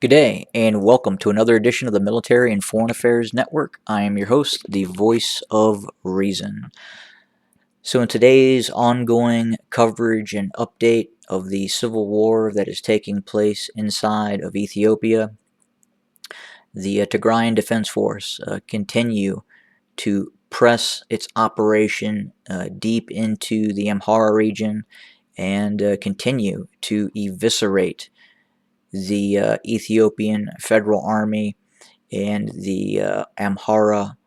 Good day, and welcome to another edition of the Military and Foreign Affairs Network. I am your host, the voice of reason. So, in today's ongoing coverage and update of the civil war that is taking place inside of Ethiopia, the Tigrayan Defense Force continue to press its operation deep into the Amhara region and continue to eviscerate the Ethiopian Federal Army and the Amhara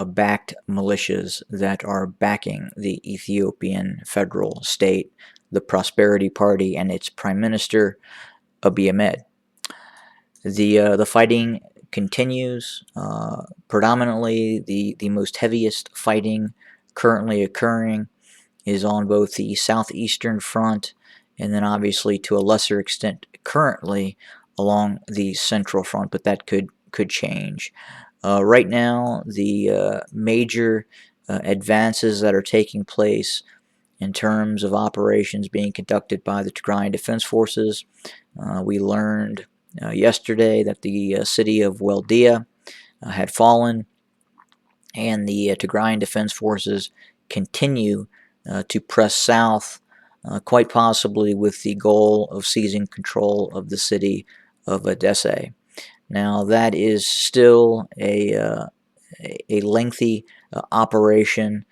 backed militias that are backing the Ethiopian federal state, the Prosperity Party, and its Prime Minister Abiy Ahmed. The fighting continues. Predominantly, the most heaviest fighting currently occurring is on both the southeastern front and then obviously to a lesser extent currently along the central front, but that could change. Right now, the major advances that are taking place in terms of operations being conducted by the Tigrayan Defense Forces. We learned yesterday that the city of Weldia had fallen, and the Tigrayan Defense Forces continue to press south, quite possibly with the goal of seizing control of the city of Edessa. Now, that is still a lengthy operation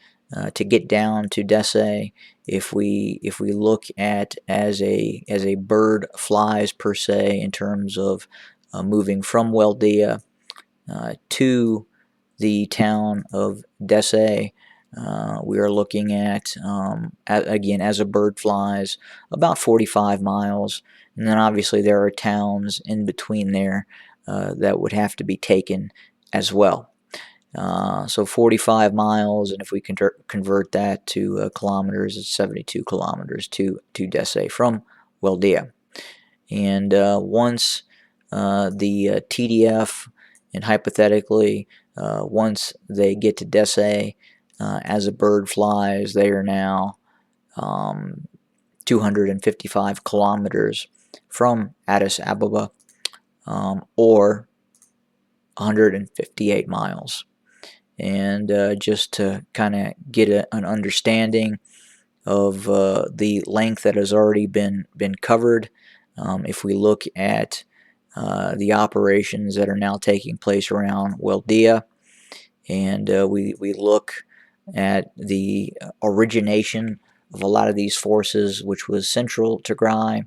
to get down to Edessa. If we look at as a bird flies per se in terms of moving from Weldia to the town of Edessa, we are looking again, as a bird flies, about 45 miles. And then obviously there are towns in between there that would have to be taken as well. So 45 miles, and if we convert that to kilometers, it's 72 kilometers to Edessa from Weldia. And once the TDF, and hypothetically, once they get to Edessa, as a bird flies, they are now 255 kilometers from Addis Ababa, or 158 miles. And just to kind of get an understanding of the length that has already been covered, if we look at the operations that are now taking place around Weldia, and we look at the origination of a lot of these forces, which was central Tigray,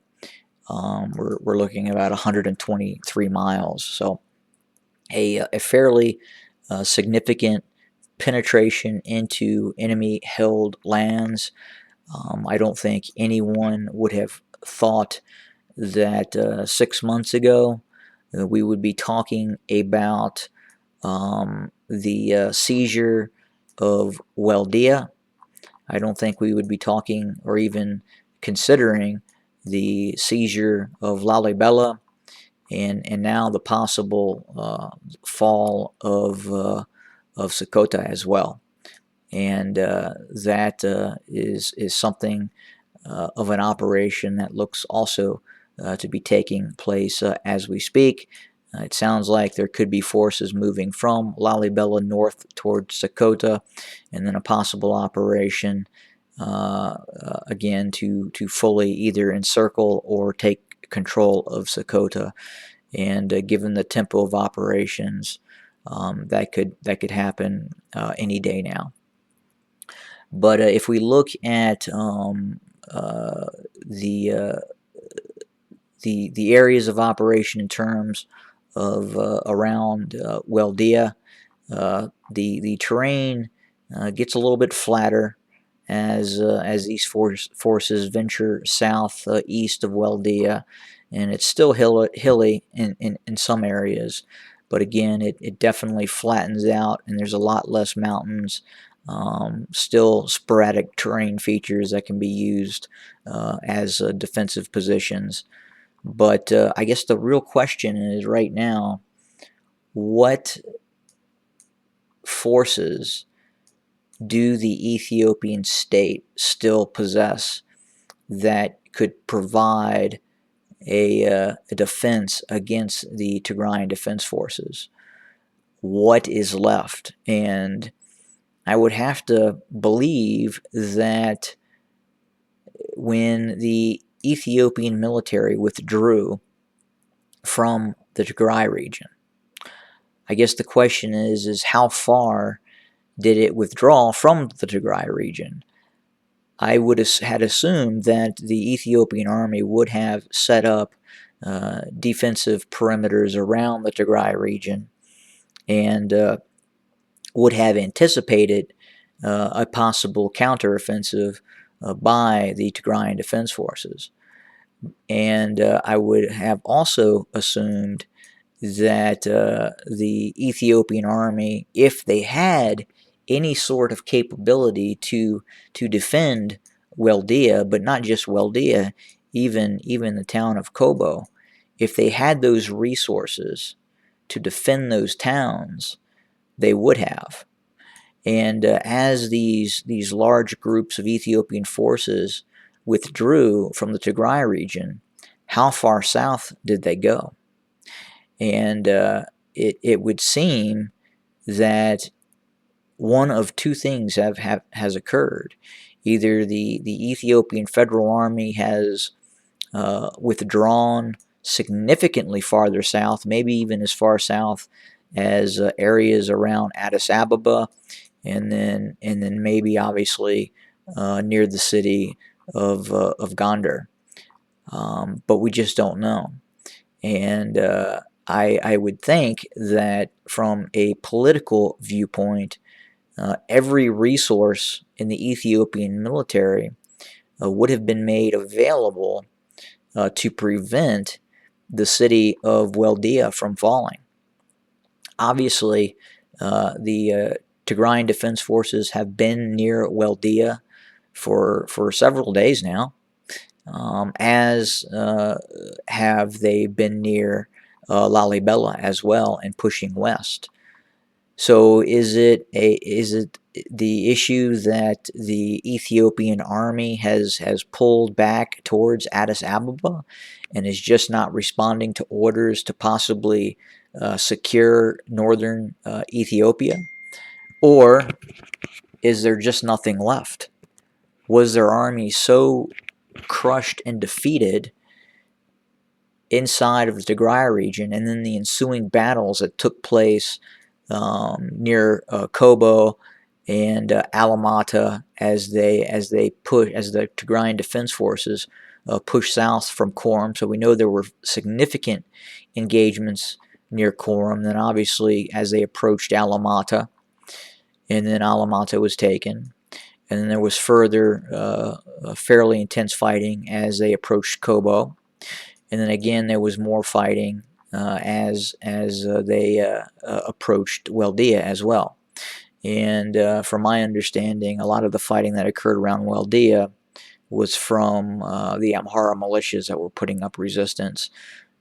we're looking at about 123 miles. So a fairly significant penetration into enemy-held lands. I don't think anyone would have thought that 6 months ago we would be talking about the seizure of Weldia. I don't think we would be talking or even considering the seizure of Lalibela, and now the possible fall of Sokoto as well. And that is something of an operation that looks also to be taking place as we speak. It sounds like there could be forces moving from Lalibela north towards Sokoto, and then a possible operation again to fully either encircle or take control of Sokoto. And given the tempo of operations, that could happen any day now. But if we look at the areas of operation in terms of around Weldia, the terrain gets a little bit flatter as these forces venture south east of Weldia, and it's still hilly in some areas, but again it definitely flattens out, and there's a lot less mountains. Still sporadic terrain features that can be used as defensive positions. But I guess the real question is right now, what forces do the Ethiopian state still possess that could provide a defense against the Tigrayan Defense Forces, what is left? And I would have to believe that when the Ethiopian military withdrew from the Tigray region, I guess the question is how far did it withdraw from the Tigray region? I would have had assumed that the Ethiopian army would have set up defensive perimeters around the Tigray region and would have anticipated a possible counteroffensive by the Tigrayan Defense Forces. And I would have also assumed that the Ethiopian army, if they had any sort of capability to defend Weldia, but not just Weldia, even the town of Kobo, if they had those resources to defend those towns, they would have. And as these large groups of Ethiopian forces withdrew from the Tigray region, how far south did they go? And it would seem that one of two things has occurred. Either the Ethiopian Federal Army has withdrawn significantly farther south, maybe even as far south as areas around Addis Ababa, and then maybe obviously near the city of Gondar, but we just don't know. And I would think that from a political viewpoint, every resource in the Ethiopian military would have been made available to prevent the city of Weldia from falling. Obviously, the Tigrayan Defense Forces have been near Weldia for several days now, as have they been near Lalibela as well and pushing west. So is it the issue that the Ethiopian army has pulled back towards Addis Ababa and is just not responding to orders to possibly secure northern Ethiopia? Or is there just nothing left? Was their army so crushed and defeated inside of the Tigray region, and then the ensuing battles that took place near Kobo and Alamata as the Tigrayan Defense Forces pushed south from Coram? So we know there were significant engagements near Coram. Then obviously as they approached Alamata, and then Alamata was taken. And then there was further fairly intense fighting as they approached Kobo. And then again there was more fighting as they approached Weldia as well. And from my understanding, a lot of the fighting that occurred around Weldia was from the Amhara militias that were putting up resistance,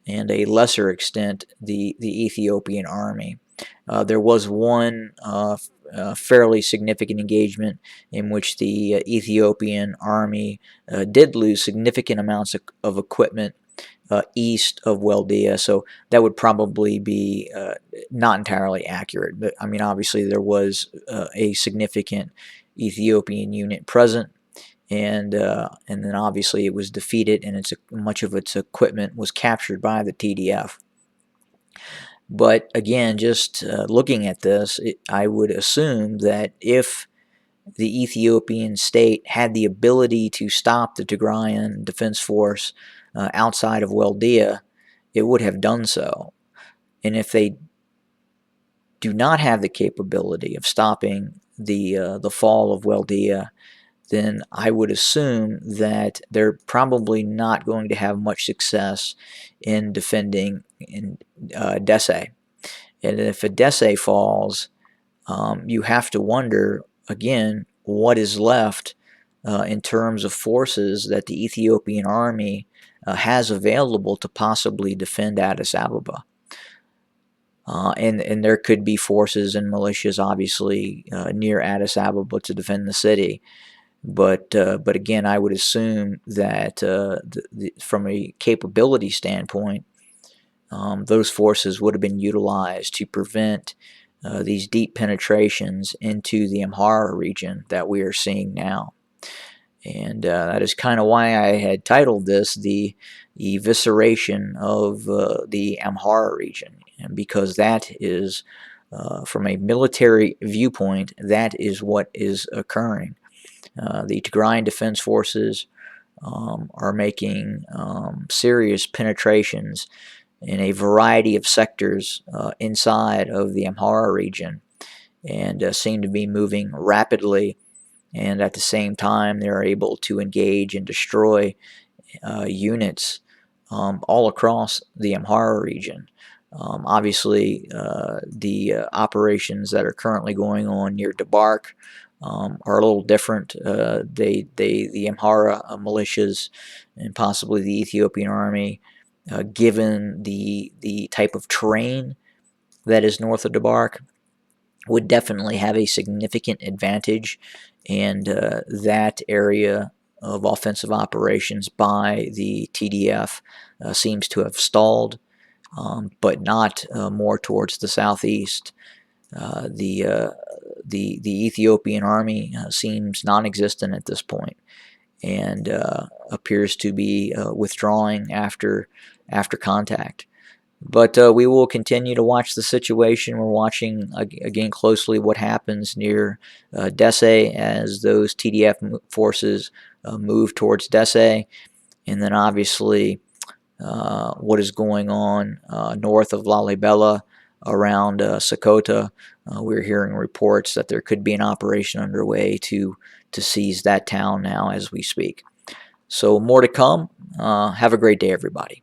and a lesser extent the Ethiopian army. There was one fairly significant engagement in which the Ethiopian army did lose significant amounts of equipment east of Weldia, so that would probably be not entirely accurate. But I mean, obviously there was a significant Ethiopian unit present, and then obviously it was defeated, and much of its equipment was captured by the TDF. But again, just looking at this, I would assume that if the Ethiopian state had the ability to stop the Tigrayan Defense Force outside of Weldia, it would have done so. And if they do not have the capability of stopping the fall of Weldia, then I would assume that they're probably not going to have much success in defending Dese. And if Dese falls, you have to wonder, again, what is left in terms of forces that the Ethiopian army has available to possibly defend Addis Ababa. And there could be forces and militias, obviously, near Addis Ababa to defend the city. But again, I would assume that from a capability standpoint, those forces would have been utilized to prevent these deep penetrations into the Amhara region that we are seeing now. And that is kind of why I had titled this the evisceration of the Amhara region, and because that is, from a military viewpoint, that is what is occurring. The Tigrayan Defense Forces are making serious penetrations in a variety of sectors inside of the Amhara region, and seem to be moving rapidly, and at the same time they're able to engage and destroy units all across the Amhara region. Obviously, the operations that are currently going on near Debark are a little different. The Amhara militias and possibly the Ethiopian army, given the type of terrain that is north of Debark, would definitely have a significant advantage, and that area of offensive operations by the TDF seems to have stalled, but not more towards the southeast. The Ethiopian army seems non-existent at this point, and appears to be withdrawing after contact. But we will continue to watch the situation. We're watching again closely what happens near Dese as those TDF forces move towards Dese, and then obviously what is going on north of Lalibela around Sokoto. We're hearing reports that there could be an operation underway to seize that town now as we speak. So more to come. Have a great day, everybody.